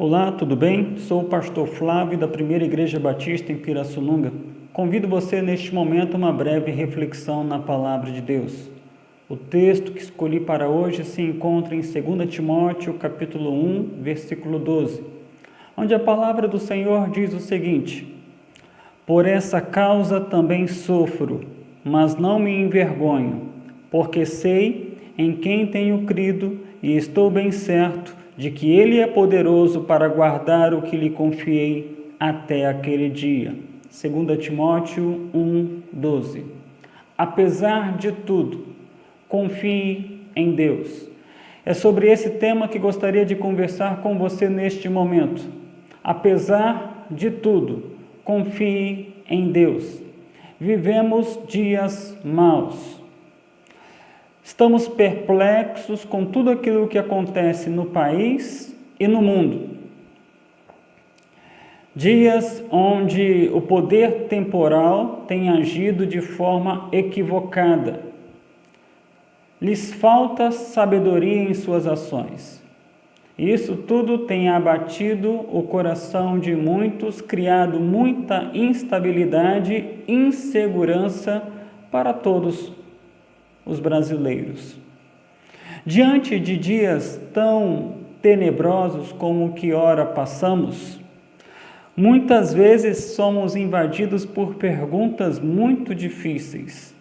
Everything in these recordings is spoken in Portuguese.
Olá, tudo bem? Sou o pastor Flávio da Primeira Igreja Batista em Pirassununga. Convido você neste momento a uma breve reflexão na Palavra de Deus. O texto que escolhi para hoje se encontra em 2 Timóteo, capítulo 1, versículo 12, onde a palavra do Senhor diz o seguinte: Por essa causa também sofro, mas não me envergonho, porque sei em quem tenho crido e estou bem certo de que Ele é poderoso para guardar o que lhe confiei até aquele dia. 2 Timóteo 1:12. Apesar de tudo, confie em Deus. É sobre esse tema que gostaria de conversar com você neste momento. Apesar de tudo, confie em Deus. Vivemos dias maus. Estamos perplexos com tudo aquilo que acontece no país e no mundo. Dias onde o poder temporal tem agido de forma equivocada. Lhes falta sabedoria em suas ações. Isso tudo tem abatido o coração de muitos, criado muita instabilidade e insegurança para todos os brasileiros. Diante de dias tão tenebrosos como o que ora passamos, muitas vezes somos invadidos por perguntas muito difíceis.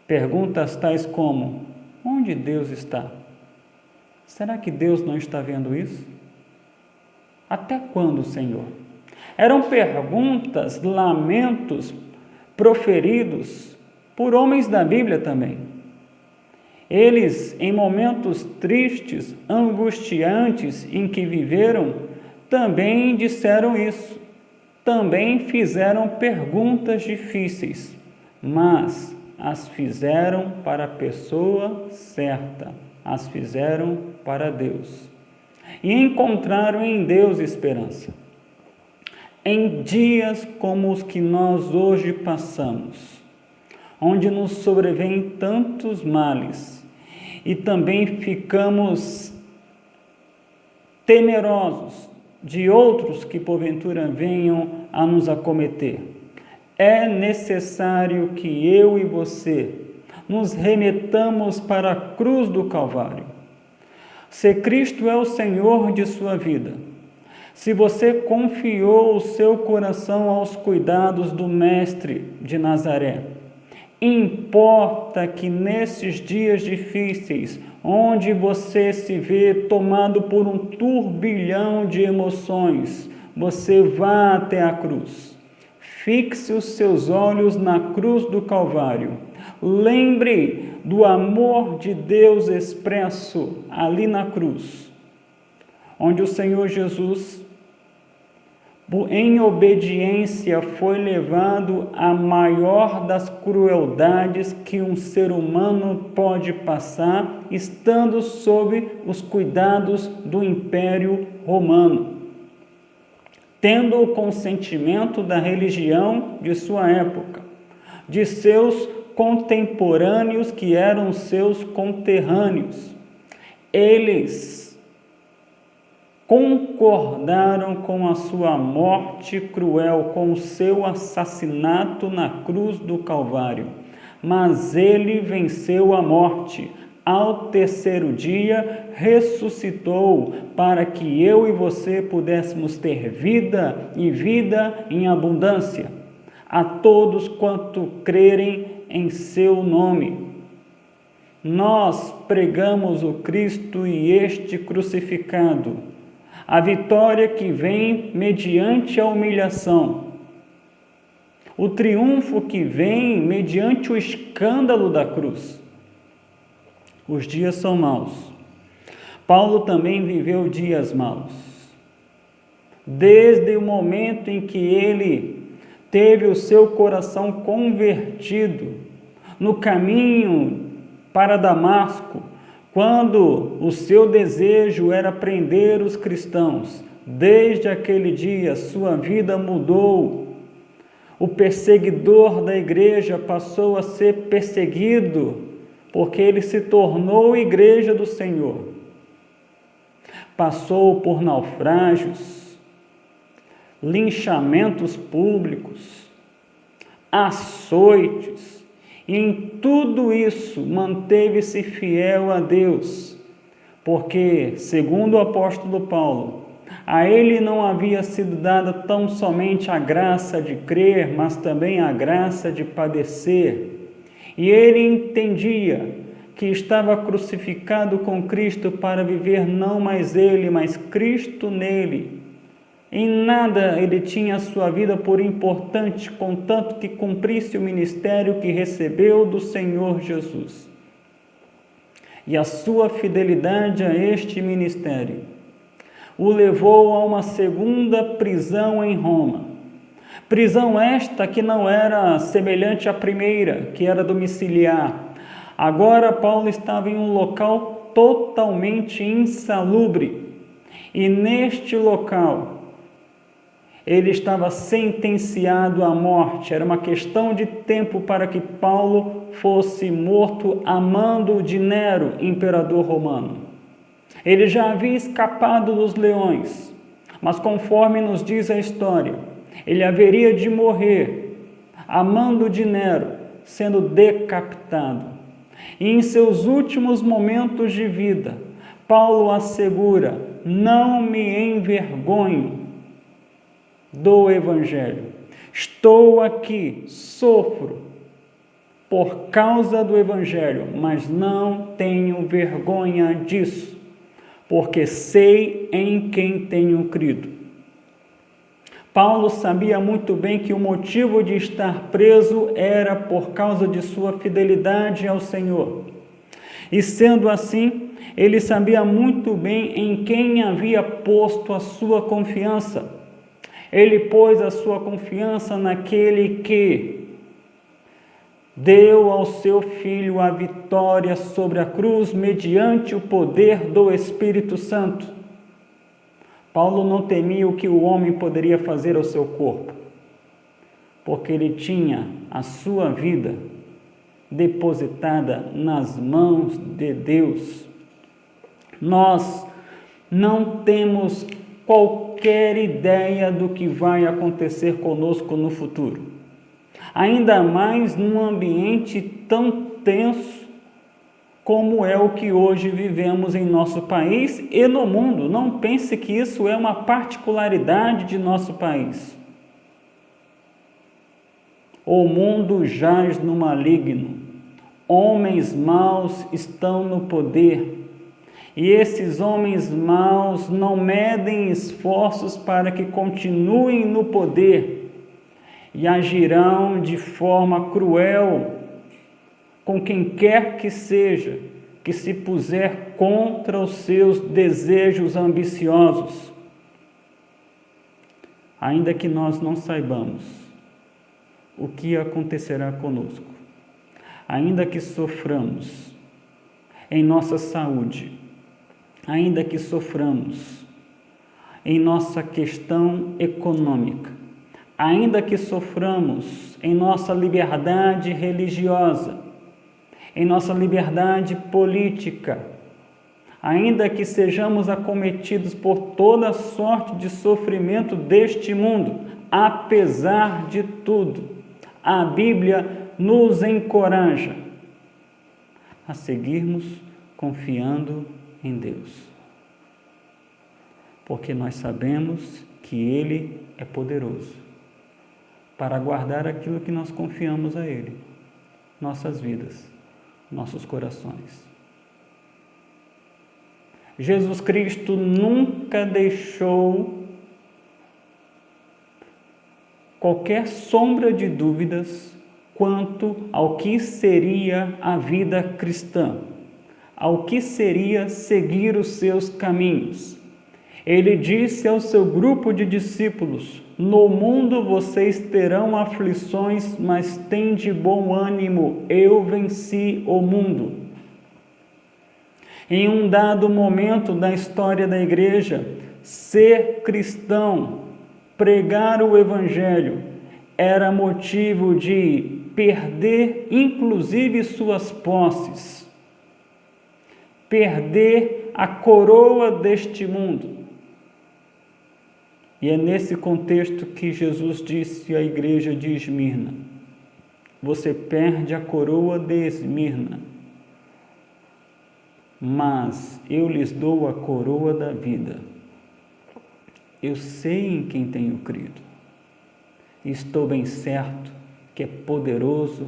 Perguntas tais como: onde Deus está? Será que Deus não está vendo isso? Até quando, Senhor? Eram perguntas, lamentos proferidos por homens da Bíblia também. Eles, em momentos tristes, angustiantes em que viveram, também disseram isso. Também fizeram perguntas difíceis, mas as fizeram para a pessoa certa, as fizeram para Deus. E encontraram em Deus esperança. Em dias como os que nós hoje passamos, onde nos sobrevêm tantos males e também ficamos temerosos de outros que porventura venham a nos acometer. É necessário que eu e você nos remetamos para a cruz do Calvário. Se Cristo é o Senhor de sua vida, se você confiou o seu coração aos cuidados do Mestre de Nazaré, importa que nesses dias difíceis, onde você se vê tomado por um turbilhão de emoções, você vá até a cruz. Fixe os seus olhos na cruz do Calvário. Lembre do amor de Deus expresso ali na cruz, onde o Senhor Jesus, em obediência, foi levado à maior das crueldades que um ser humano pode passar, estando sob os cuidados do Império Romano, tendo o consentimento da religião de sua época, de seus contemporâneos que eram seus conterrâneos. Eles concordaram com a sua morte cruel, com o seu assassinato na cruz do Calvário. Mas ele venceu a morte. Ao terceiro dia, ressuscitou para que eu e você pudéssemos ter vida e vida em abundância. A todos quanto crerem em seu nome. Nós pregamos o Cristo e este crucificado, a vitória que vem mediante a humilhação, o triunfo que vem mediante o escândalo da cruz. Os dias são maus. Paulo também viveu dias maus. Desde o momento em que ele teve o seu coração convertido no caminho para Damasco, quando o seu desejo era prender os cristãos, desde aquele dia sua vida mudou. O perseguidor da igreja passou a ser perseguido, porque ele se tornou igreja do Senhor. passou por naufrágios, linchamentos públicos, açoites, e em tudo isso manteve-se fiel a Deus, porque, segundo o apóstolo Paulo, a ele não havia sido dada tão somente a graça de crer, mas também a graça de padecer. E ele entendia que estava crucificado com Cristo para viver não mais ele, mas Cristo nele. Em nada ele tinha a sua vida por importante, contanto que cumprisse o ministério que recebeu do Senhor Jesus. E a sua fidelidade a este ministério o levou a uma segunda prisão em Roma. Prisão esta que não era semelhante à primeira, que era domiciliar. Agora Paulo estava em um local totalmente insalubre. E neste local, ele estava sentenciado à morte. Era uma questão de tempo para que Paulo fosse morto a mando de Nero, imperador romano. Ele já havia escapado dos leões, mas conforme nos diz a história, ele haveria de morrer a mando de Nero, sendo decapitado. E em seus últimos momentos de vida, Paulo assegura: não me envergonho do Evangelho. Estou aqui, sofro por causa do Evangelho, mas não tenho vergonha disso, porque sei em quem tenho crido. Paulo sabia muito bem que o motivo de estar preso era por causa de sua fidelidade ao Senhor. E sendo assim, ele sabia muito bem em quem havia posto a sua confiança. Ele pôs a sua confiança naquele que deu ao seu Filho a vitória sobre a cruz mediante o poder do Espírito Santo. Paulo não temia o que o homem poderia fazer ao seu corpo, porque ele tinha a sua vida depositada nas mãos de Deus. Nós não temos qualquer ideia do que vai acontecer conosco no futuro. Ainda mais num ambiente tão tenso como é o que hoje vivemos em nosso país e no mundo. Não pense que isso é uma particularidade de nosso país. O mundo jaz no maligno, homens maus estão no poder, e esses homens maus não medem esforços para que continuem no poder, e agirão de forma cruel com quem quer que seja que se puser contra os seus desejos ambiciosos. Ainda que nós não saibamos o que acontecerá conosco, ainda que soframos em nossa saúde, ainda que soframos em nossa questão econômica, ainda que soframos em nossa liberdade religiosa, em nossa liberdade política, ainda que sejamos acometidos por toda sorte de sofrimento deste mundo, apesar de tudo, a Bíblia nos encoraja a seguirmos confiando em Deus, porque nós sabemos que Ele é poderoso para guardar aquilo que nós confiamos a Ele, nossas vidas, nossos corações. Jesus Cristo nunca deixou qualquer sombra de dúvidas quanto ao que seria a vida cristã, ao que seria seguir os seus caminhos. Ele disse ao seu grupo de discípulos: no mundo vocês terão aflições, mas tende bom ânimo, eu venci o mundo. Em um dado momento da história da igreja, ser cristão, pregar o Evangelho, era motivo de perder inclusive suas posses, perder a coroa deste mundo. E é nesse contexto que Jesus disse à igreja de Esmirna: você perde a coroa de Esmirna, mas eu lhes dou a coroa da vida. Eu sei em quem tenho crido. Estou bem certo que é poderoso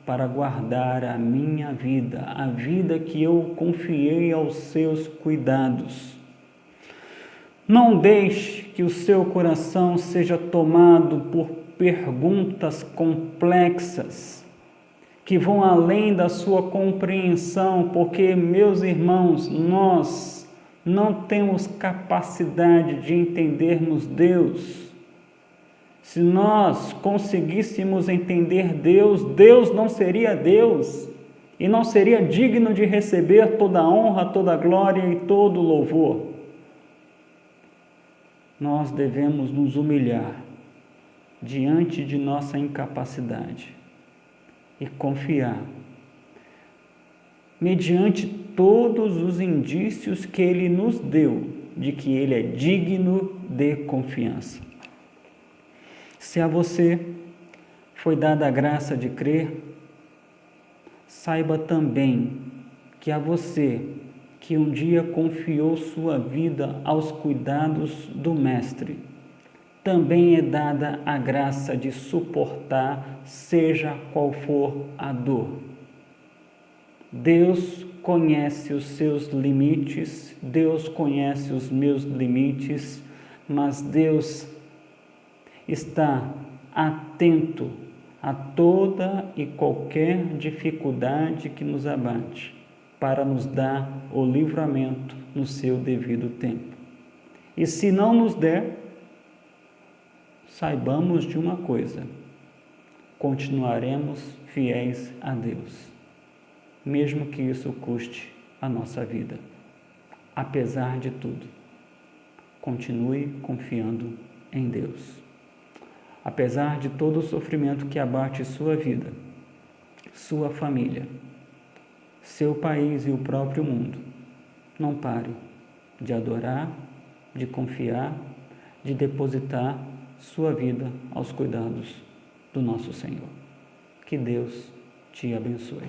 para guardar a minha vida, a vida que eu confiei aos seus cuidados. Não deixe que o seu coração seja tomado por perguntas complexas que vão além da sua compreensão, porque, meus irmãos, nós não temos capacidade de entendermos Deus. Se nós conseguíssemos entender Deus, Deus não seria Deus e não seria digno de receber toda a honra, toda a glória e todo o louvor. Nós devemos nos humilhar diante de nossa incapacidade e confiar, mediante todos os indícios que Ele nos deu de que Ele é digno de confiança. Se a você foi dada a graça de crer, saiba também que a você que um dia confiou sua vida aos cuidados do Mestre, também é dada a graça de suportar, seja qual for a dor. Deus conhece os seus limites, Deus conhece os meus limites, mas Deus está atento a toda e qualquer dificuldade que nos abate, para nos dar o livramento no seu devido tempo. E se não nos der, saibamos de uma coisa: continuaremos fiéis a Deus, mesmo que isso custe a nossa vida. Apesar de tudo, continue confiando em Deus. Apesar de todo o sofrimento que abate sua vida, sua família, seu país e o próprio mundo, não pare de adorar, de confiar, de depositar sua vida aos cuidados do nosso Senhor. Que Deus te abençoe.